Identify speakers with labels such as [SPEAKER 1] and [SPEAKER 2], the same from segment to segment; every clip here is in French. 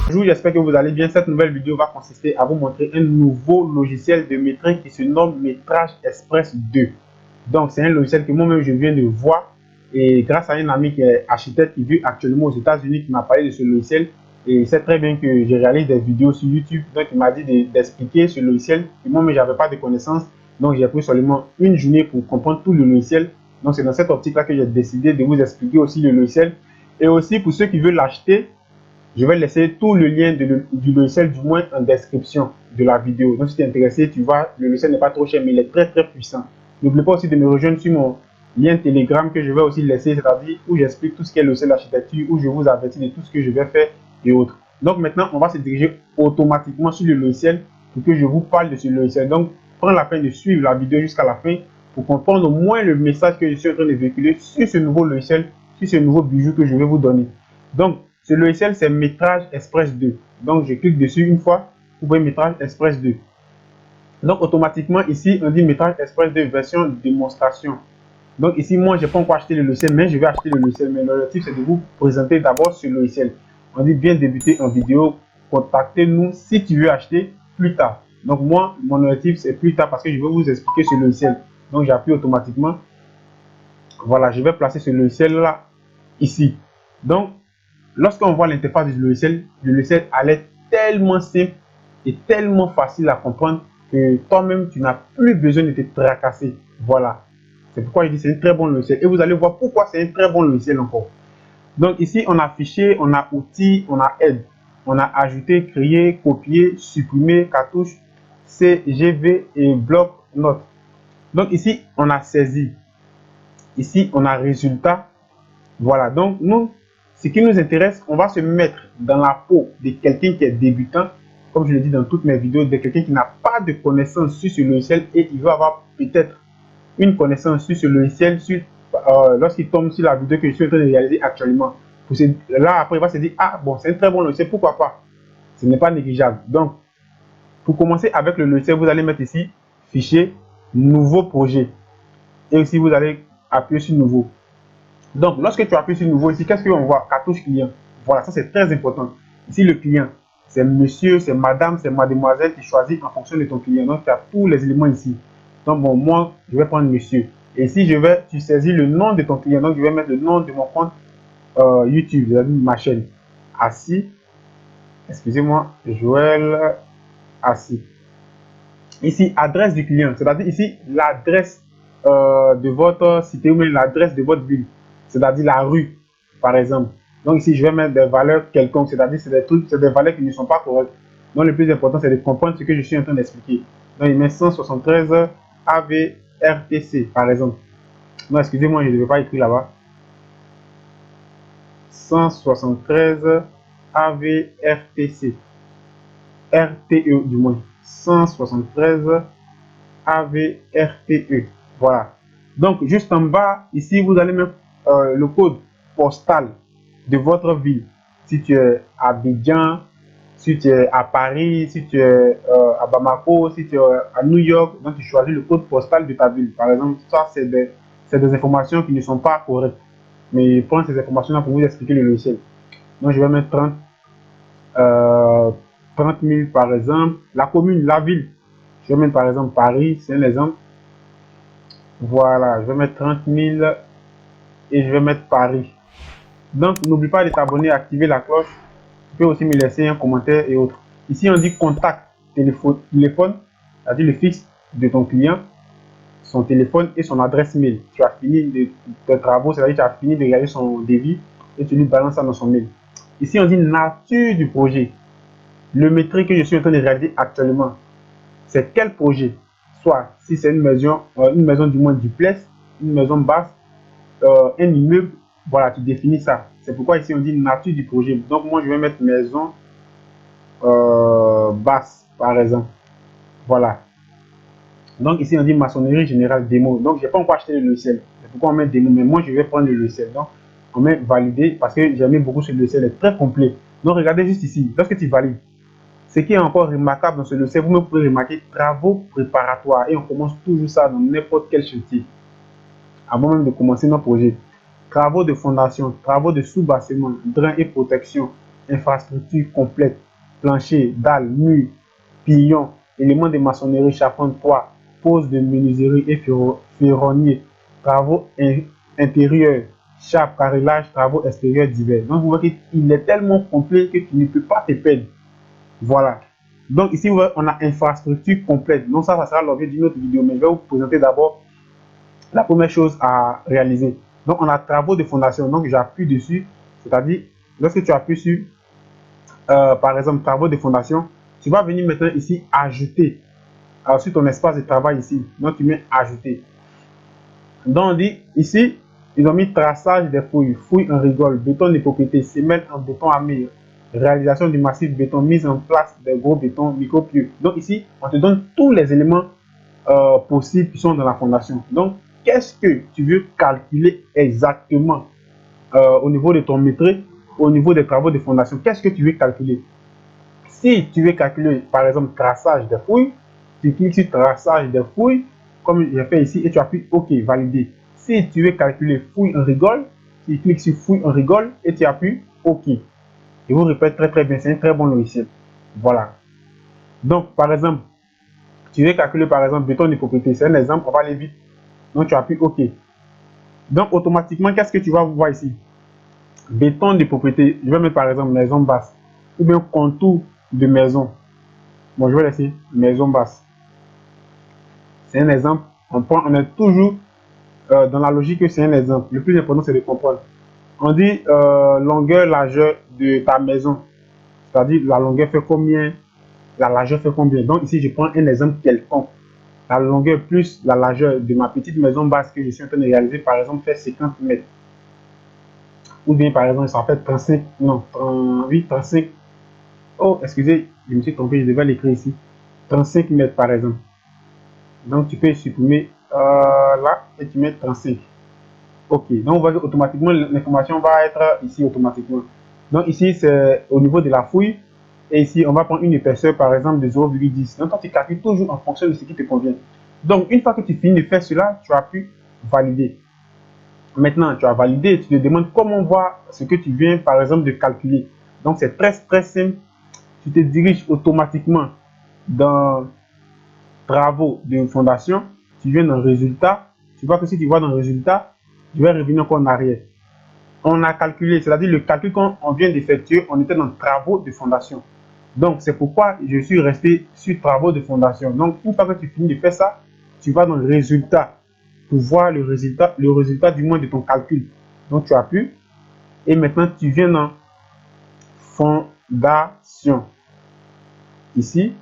[SPEAKER 1] Bonjour, j'espère que vous allez bien. Cette nouvelle vidéo va consister à vous montrer un nouveau logiciel de métrage qui se nomme Métrage Express 2. Donc, c'est un logiciel que moi-même je viens de voir et grâce à un ami qui est architecte qui vit actuellement aux États-Unis qui m'a parlé de ce logiciel et il sait très bien que je réalise des vidéos sur YouTube. Donc, il m'a dit d'expliquer ce logiciel et moi-même je n'avais pas de connaissances. Donc, j'ai pris seulement une journée pour comprendre tout le logiciel. Donc, c'est dans cette optique-là que j'ai décidé de vous expliquer aussi le logiciel. Et aussi, pour ceux qui veulent l'acheter, je vais laisser tout le lien du logiciel du moins en description de la vidéo. Donc si tu es intéressé, tu vois, le logiciel n'est pas trop cher, mais il est très puissant. N'oublie pas aussi de me rejoindre sur mon lien Telegram que je vais aussi laisser, c'est-à-dire où j'explique tout ce qui est logiciel d'architecture, où je vous avertis de tout ce que je vais faire et autres. Donc maintenant, on va se diriger automatiquement sur le logiciel pour que je vous parle de ce logiciel. Donc, prends la peine de suivre la vidéo jusqu'à la fin pour comprendre au moins le message que je suis en train de véhiculer sur ce nouveau logiciel, sur ce nouveau bijou que je vais vous donner. Donc, ce logiciel, c'est Métrage Express 2. Donc, je clique dessus une fois, vous voyez Métrage Express 2. Donc, automatiquement, ici, on dit Métrage Express 2 version démonstration. Donc, ici, moi, je n'ai pas encore acheté le logiciel, mais je vais acheter le logiciel. Mais l'objectif, c'est de vous présenter d'abord ce logiciel. On dit bien débuter en vidéo. Contactez-nous si tu veux acheter plus tard. Donc, moi, mon objectif, c'est plus tard parce que je vais vous expliquer ce logiciel. Donc, j'appuie automatiquement. Voilà, je vais placer ce logiciel-là ici. Donc, lorsqu'on voit l'interface du logiciel a l'air tellement simple et tellement facile à comprendre que toi-même, tu n'as plus besoin de te tracasser. Voilà. C'est pourquoi je dis c'est un très bon logiciel. Et vous allez voir pourquoi c'est un très bon logiciel encore. Donc ici, on a fichier, on a outils, on a aide. On a ajouté, créé, copié, supprimé, cartouche, CGV et bloc-notes. Donc ici, on a saisi. Ici, on a résultat. Voilà. Donc nous, ce qui nous intéresse, on va se mettre dans la peau de quelqu'un qui est débutant, comme je le dis dans toutes mes vidéos, de quelqu'un qui n'a pas de connaissance sur ce logiciel et il va avoir peut-être une connaissance sur ce logiciel lorsqu'il tombe sur la vidéo que je suis en train de réaliser actuellement. Là, après, il va se dire, ah bon, c'est un très bon logiciel, pourquoi pas? Ce n'est pas négligeable. Donc, pour commencer avec le logiciel, vous allez mettre ici, fichier, nouveau projet. Et ici, vous allez appuyer sur nouveau. Donc, lorsque tu appuies sur nouveau ici, qu'est-ce qu'on voit? Cartouche client. Voilà, ça c'est très important. Ici, le client, c'est monsieur, c'est madame, c'est mademoiselle, tu choisis en fonction de ton client. Donc, tu as tous les éléments ici. Donc, bon, moi, je vais prendre monsieur. Et ici, tu saisis le nom de ton client. Donc, je vais mettre le nom de mon compte YouTube, c'est-à-dire ma chaîne. Assis, excusez-moi, Joël Assis. Ici, adresse du client, c'est-à-dire ici, l'adresse de votre cité ou même l'adresse de votre ville, c'est-à-dire la rue, par exemple. Donc ici, je vais mettre des valeurs quelconques, c'est-à-dire c'est des trucs, c'est des valeurs qui ne sont pas correctes. Donc le plus important, c'est de comprendre ce que je suis en train d'expliquer. Donc il met 173 AVRTC, par exemple. Non, excusez-moi, je ne devais pas écrire là-bas. 173 AVRTC. RTE du moins. 173 AVRTE. Voilà. Donc, juste en bas, ici, vous allez mettre le code postal de votre ville. Si tu es à Abidjan, si tu es à Paris, si tu es à Bamako, si tu es à New York, donc tu choisis le code postal de ta ville. Par exemple, ça, c'est des informations qui ne sont pas correctes. Mais prends ces informations-là pour vous expliquer le logiciel. Donc, je vais mettre 30 000 par exemple. La commune, la ville. Je vais mettre par exemple Paris, c'est un exemple. Voilà, je vais mettre 30 000 et je vais mettre Paris. Donc, n'oublie pas de t'abonner, activer la cloche. Tu peux aussi me laisser un commentaire et autres. Ici, on dit contact téléphone, c'est-à-dire le fixe de ton client, son téléphone et son adresse mail. Tu as fini de tes travaux, c'est-à-dire que tu as fini de regarder son devis et tu lui balances ça dans son mail. Ici, on dit nature du projet. Le métrique que je suis en train de réaliser actuellement, c'est quel projet? Soit si c'est une maison du moins duplex, une maison basse, un immeuble, voilà, tu définis ça. C'est pourquoi ici on dit nature du projet. Donc moi je vais mettre maison basse par exemple. Voilà. Donc ici on dit maçonnerie générale démo. Donc j'ai pas encore acheté le logiciel. C'est pourquoi on met démo. Mais moi je vais prendre le logiciel. Donc on met valider parce que j'aime beaucoup ce logiciel, est très complet. Donc regardez juste ici. Lorsque tu valides, ce qui est encore remarquable dans ce logiciel, vous pouvez remarquer travaux préparatoires et on commence toujours ça dans n'importe quel chantier avant même de commencer notre projet. Travaux de fondation, travaux de sous-bassement, drain et protection, infrastructure complète, plancher, dalle, mur, pillon, éléments de maçonnerie, chapon de toit, pose de menuiserie et ferronnier, travaux intérieurs, chape, carrelage, travaux extérieurs divers. Donc vous voyez qu'il est tellement complet que tu ne peux pas te perdre. Voilà. Donc ici, on a infrastructure complète. Donc ça sera l'objet d'une autre vidéo, mais je vais vous présenter d'abord la première chose à réaliser. Donc on a travaux de fondation. Donc j'appuie dessus, c'est-à-dire lorsque tu appuies sur, par exemple, travaux de fondation, tu vas venir maintenant ici ajouter sur ton espace de travail ici. Donc tu mets ajouter. Donc on dit ici, ils ont mis traçage des fouilles, fouilles en rigole, béton de propriété, semelle en béton armé, réalisation du massif béton, mise en place des gros bétons, micro-pieux. Donc ici, on te donne tous les éléments possibles qui sont dans la fondation. Donc, qu'est-ce que tu veux calculer exactement au niveau de ton métrique, au niveau des travaux de fondation? Qu'est-ce que tu veux calculer? Si tu veux calculer, par exemple, traçage des fouilles, tu cliques sur traçage des fouilles, comme j'ai fait ici, et tu appuies OK, valider. Si tu veux calculer fouille en rigole, tu cliques sur fouille en rigole et tu appuies OK. Je vous répète très bien, c'est un très bon logiciel. Voilà. Donc, par exemple, tu veux calculer par exemple béton de propriété. C'est un exemple, on va aller vite. Donc, tu appuies OK. Donc, automatiquement, qu'est-ce que tu vas voir ici? Béton de propriété. Je vais mettre par exemple maison basse. Ou bien contour de maison. Bon, je vais laisser maison basse. C'est un exemple. On est toujours dans la logique que c'est un exemple. Le plus important, c'est de comprendre. On dit longueur, largeur de ta maison. C'est-à-dire la longueur fait combien, la largeur fait combien. Donc ici, je prends un exemple quelconque. La longueur plus la largeur de ma petite maison basse que je suis en train de réaliser, par exemple, fait 50 mètres. Ou bien, par exemple, ça fait 35, non, 38, 35. Oh, excusez, je me suis trompé, je devais l'écrire ici. 35 mètres, par exemple. Donc, tu peux supprimer là et tu mets 35. Ok, donc on voit que automatiquement l'information va être ici automatiquement. Donc ici c'est au niveau de la fouille et ici on va prendre une épaisseur par exemple de 0,10. Donc toi tu calcules toujours en fonction de ce qui te convient. Donc une fois que tu finis de faire cela, tu as pu valider. Maintenant tu as validé, tu te demandes comment voir ce que tu viens par exemple de calculer. Donc c'est très simple, tu te diriges automatiquement dans travaux de fondation, tu viens dans résultat, tu vois que si tu vois dans résultat, je vais revenir encore en arrière. On a calculé, c'est-à-dire le calcul qu'on vient d'effectuer, on était dans travaux de fondation. Donc, c'est pourquoi je suis resté sur travaux de fondation. Donc, une fois que tu finis de faire ça, tu vas dans le résultat pour voir le résultat du moins de ton calcul. Donc, tu appuies et maintenant, tu viens dans fondation. Ici,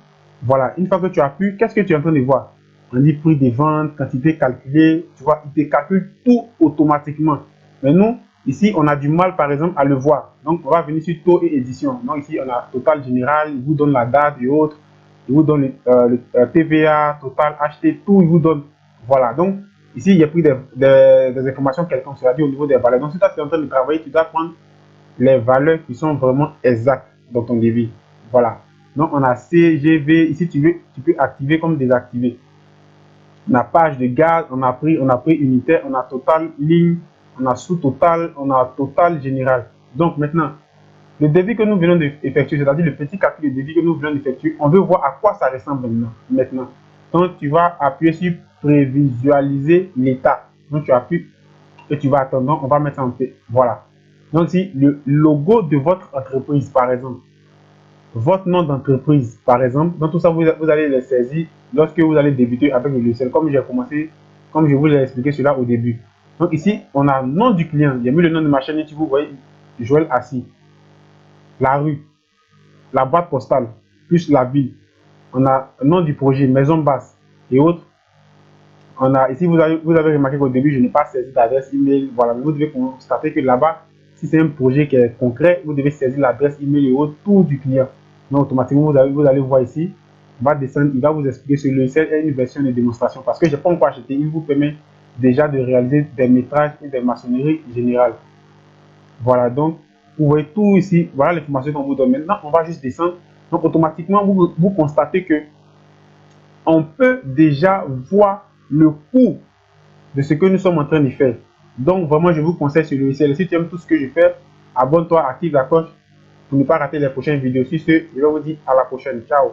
[SPEAKER 1] voilà. Une fois que tu appuies, qu'est-ce que tu es en train de voir? On dit prix de vente, quantité calculée, tu vois, il te calcule tout automatiquement. Mais nous, ici, on a du mal, par exemple, à le voir. Donc, on va venir sur taux et édition. Donc, ici, on a total général, il vous donne la date et autres. Il vous donne le TVA, total, acheté, tout, il vous donne. Voilà. Donc, ici, il y a pris des informations quelconques, c'est-à-dire au niveau des valeurs. Donc, si tu es en train de travailler, tu dois prendre les valeurs qui sont vraiment exactes dans ton devis. Voilà. Donc, on a CGV. Ici, tu peux activer comme désactiver. On a page de gaz, on a prix unitaire, on a total ligne, on a sous-total, on a total général. Donc maintenant, le devis que nous venons d'effectuer, c'est-à-dire le petit calcul de devis que nous venons d'effectuer, on veut voir à quoi ça ressemble maintenant. Donc tu vas appuyer sur prévisualiser l'état. Donc tu appuies et tu vas attendre. Donc on va mettre en fait. Voilà. Donc si le logo de votre entreprise, par exemple, votre nom d'entreprise, par exemple, dans tout ça, vous allez les saisir lorsque vous allez débuter avec le logiciel, comme j'ai commencé, comme je vous ai expliqué cela au début. Donc ici, on a le nom du client. J'ai mis le nom de ma chaîne YouTube, vous voyez, Joël Assis. La rue, la boîte postale, plus la ville. On a le nom du projet, maison basse et autres. On a ici, vous avez remarqué qu'au début, je n'ai pas saisi d'adresse email. Voilà, vous devez constater que là-bas, si c'est un projet qui est concret, vous devez saisir l'adresse email et autres, tout du client. Donc, automatiquement, vous allez voir ici, on va descendre, il va vous expliquer ce logiciel et une version de démonstration. Parce que je n'ai pas encore acheté, il vous permet déjà de réaliser des métrages et des maçonneries générales. Voilà, donc, vous voyez tout ici, voilà l'information qu'on vous donne. Maintenant, on va juste descendre. Donc, automatiquement, vous constatez que on peut déjà voir le coût de ce que nous sommes en train de faire. Donc, vraiment, je vous conseille ce logiciel. Si tu aimes tout ce que je fais, abonne-toi, active la cloche pour ne pas rater les prochaines vidéos. Sur ce, je vais vous dire à la prochaine. Ciao.